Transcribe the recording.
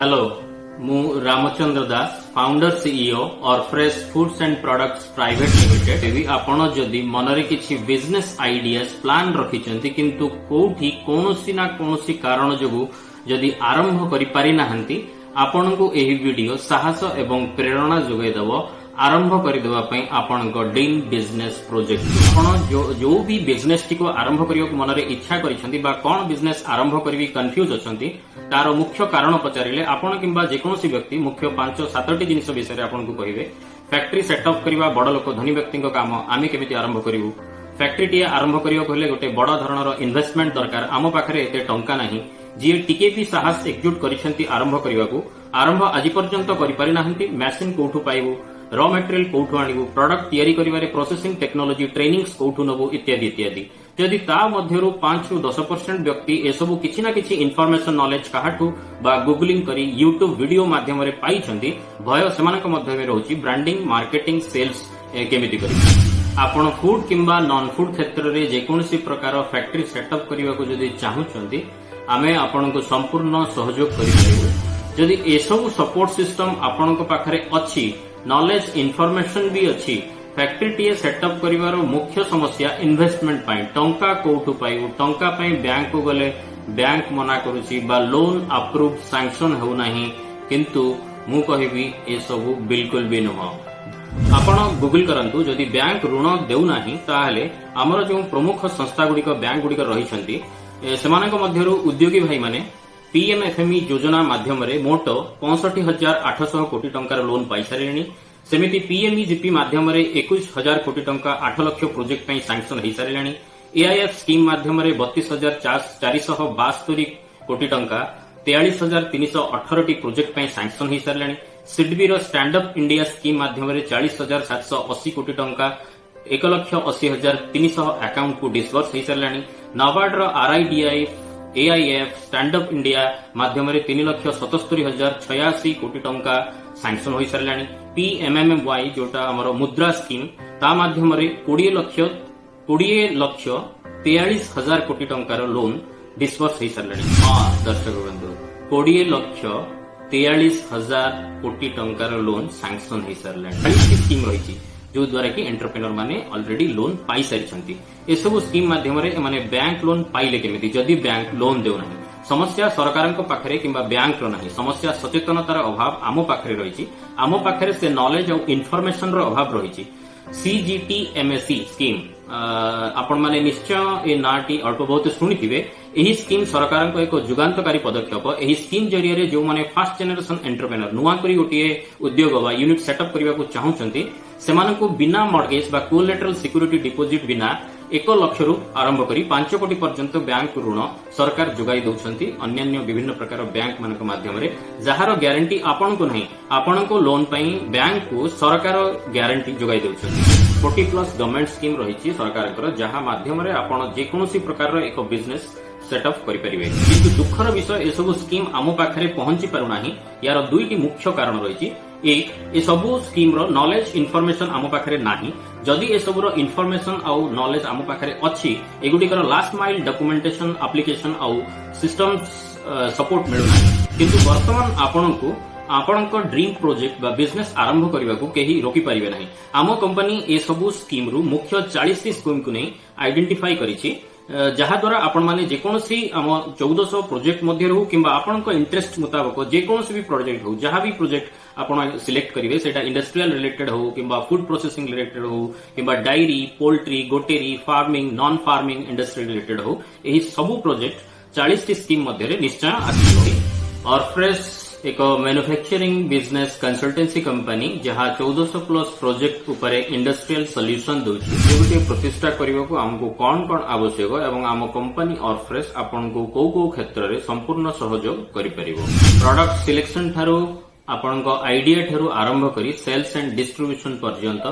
hello मु रामचंद्र दास founder CEO और fresh foods and products private limited एवं आपण जदि मनरे किछि बिजनेस आइडियाज प्लान रखिचंती किंतु कोठी कोनोसी ना कोनोसी कारण जोगु जदि आरंभ करि पारि नाहंती आपनको एही वीडियो साहस एवं प्रेरणा जोगै दबो आरंभ करदेवा आपण ड्रीम बिजनेस प्रोजेक्ट आपण जो भी बिजनेस टी को आरंभ करियो मनरे इच्छा करिसंती बा कोन बिजनेस आरंभ करबी कंफ्यूज अछंती तार मुख्य कारण पचारिले आपण किंबा जेकोसी व्यक्ति मुख्य 5-7 टी जिनिस विषय रे आपण को कहिबे फैक्ट्री सेटअप करबा बड़ लोक धनी व्यक्ति काम आमे केमिति आरंभ करिवु फैक्ट्री टी आरंभ करियो कहले गोटे बड़ धरणर इन्वेस्टमेंट दरकार आम पाखरे एते टंका नाही जी टिके भी साहस एकजुट करिसंती आरंभ करिवाकू आरंभ आज पर्यंत करि पारि नाहंती मशीन कोठु पाइबु रॉ मटेरियल कोठु आनिबु प्रोडक्ट तयारी करिवारे प्रोसेसिंग टेक्नोलॉजी ट्रेनिंग्स कोठु नबु इत्यादि इत्यादि जदि ता मध्यरु 5-10% व्यक्ति एसबु किछि ना किछि इन्फॉर्मेशन नॉलेज काहाठु बा गूगलिंग करी यूट्यूब वीडियो माध्यम रे पाइछंती भय सेमानक मध्य में रहउची ब्रांडिंग मार्केटिंग सेल्स केमिति करी आपण फूड किंबा नॉन फूड क्षेत्र रे जेकोनसी प्रकार फैक्ट्री सेटअप करिवा को जदि चाहुचंती आमे आपनको संपूर्ण सहयोग करि परिबु जदि एसबु सपोर्ट सिस्टम आपनको पाखरे अछि नॉलेज इन्फॉर्मेशन भी अच्छी फैक्ट्री टीए सेटअप करिवार मुख्य समस्या इन्वेस्टमेंट पाई टंका कोठु पाइबु टंका पाई बैंक को गले बैंक मना करूची बा लोन अप्रूव सैंक्शन हो नाही किंतु मु कहिबी ए सब बिल्कुल भी नुह आपण गूगल करंतु जदि बैंक ऋण देउ नाही ताहाले हमर जो प्रमुख संस्था गुडी को बैंक गुडी को रहिसंती सेमानक मध्यरु उद्योगी भाई माने पीएमएफएमई योजना माध्यम मोट 65,800 कोटी टंकार लोन पाई सारे सेमिति पीएमईजीपी माध्यम 21,000 कोटी टंका 8 लाख प्रोजेक्ट पे सैंक्शन हो सारे एआईएफ स्कीम माध्यम 32,472 कोटी टंका 43,318 टी प्रोजेक्ट पे सैंक्शन हो सारे सिडबीर स्टैंड अप इंडिया स्कीम माध्यम 40,780 कोटी टंका 1,80,300 अकाउंट को डिसबर्स हो सारे NABARD RIDI AIF stand up India माध्यम 3,77,086 कोटी टंका सैंक्शन हो सारे पीएमएमवाई जोटा हमर मुद्रा स्कीम ता माध्यम 20 लक्ष 43,000 कोटी टंकार लोन डिसबर्स हो सारे हाँ दर्शक बंधु 20 लक्ष 43,000 कोटी टंकार लोन सैंक्शन हो सारे स्कीम रही जो द्वारा कि एंटरप्रेन्योर माने ऑलरेडी लोन पाई सारी एसबू स्कीम माध्यम माने बैंक लोन पाइले केमिति जदि बैंक लोन देउ नाही समस्या सरकार पाखरे किंबा बैंक रो नाही समस्या सचेतनतार अभाव आम पाखरे रही आम पाखरे से नॉलेज और इन्फॉर्मेशन रो अभाव रही सीजीटीएमएससी स्कीम आपण माने निश्चय ए नाटी अल्प बहुत शुणिथिबे एही स्कीम सरकार एक जुगांतकारी पदक्षेप एही स्कीम जरिया जो माने फर्स्ट जनरेशन एंटरप्रेन्योर नुआ करी गोटे उद्योग बा यूनिट सेटअप करबा को चाहुचंती सेमानकु बिना मॉर्गेज बा कोलेटरल सिक्योरिटी डिपोजिट बिना 1 लाख रु आरंभ करी 5 कोटी पर्यंत बैंक ऋण सरकार जोगाई दउछंती अन्य विभिन्न प्रकार बैंक मानक माध्यम रे जहार ग्यारंटी आपण को नहीं आपण को लोन पई बैंक को सरकार ग्यारंटी जोगाई दउछंती 40+ गवर्नमेंट स्कीम रही सरकार जहां माध्यम रे आपण जेकोसी प्रकार एक बिजनेस सेटअप करिपरिबे किंतु दुखर विषय ए सब स्कीम आम पाखरे पहुंची पारु नाही यार दुईटी मुख्य कारण रही एक ए सबु स्कीम रो नॉलेज इन्फॉर्मेशन आम पाखरे नाही जदि ए सबु रो इन्फॉर्मेशन आउ नॉलेज आम पाखरे अछि एगुडिकर लास्ट माइल डॉक्यूमेंटेशन एप्लीकेशन आउ सिस्टम सपोर्ट मिलु नाही किंतु वर्तमान आपनको आपणक ड्रीम प्रोजेक्ट बा बिजनेस आरंभ करने को कहीं रोकी पारिबे नाही आम कंपनी ए सबु स्कीम रु मुख्य 40 स्कीम को नहीं आइडेंटिफाई करिछि जहा द्वारा आपण माने जेकोसी आम 1400 प्रोजेक्ट मध्य हो किंबा आपणक इंटरेस्ट मुताबिक जेकोसी भी प्रोजेक्ट हो जहां भी प्रोजेक्ट आपण सिलेक्ट करिवे सेटा इंडस्ट्रियल रिलेटेड हो किंबा फूड प्रोसेसिंग रिलेटेड हो किंबा डायरी पोल्ट्री गोटेरी farming non farming industry related हो एही सबु प्रोजेक्ट 40 टी स्कीम मध्य निश्चय आसी और फ्रेश एक मैन्युफैक्चरिंग बिजनेस कंसल्टेंसी कंपनी जहां 1400+ प्रोजेक्ट उपरे इंडस्ट्रियल सॉल्यूशन दोछि गोटे प्रतिष्ठा करने को हमको कौन कौन आवश्यक एवं आम कंपनी और फ्रेश आपन को को क्षेत्र रे संपूर्ण सहयोग करि परिबो प्रोडक्ट सिलेक्शन थारो आपन को आइडिया थारो आरंभ करी सेल्स एंड डिस्ट्रीब्यूशन पर्यंत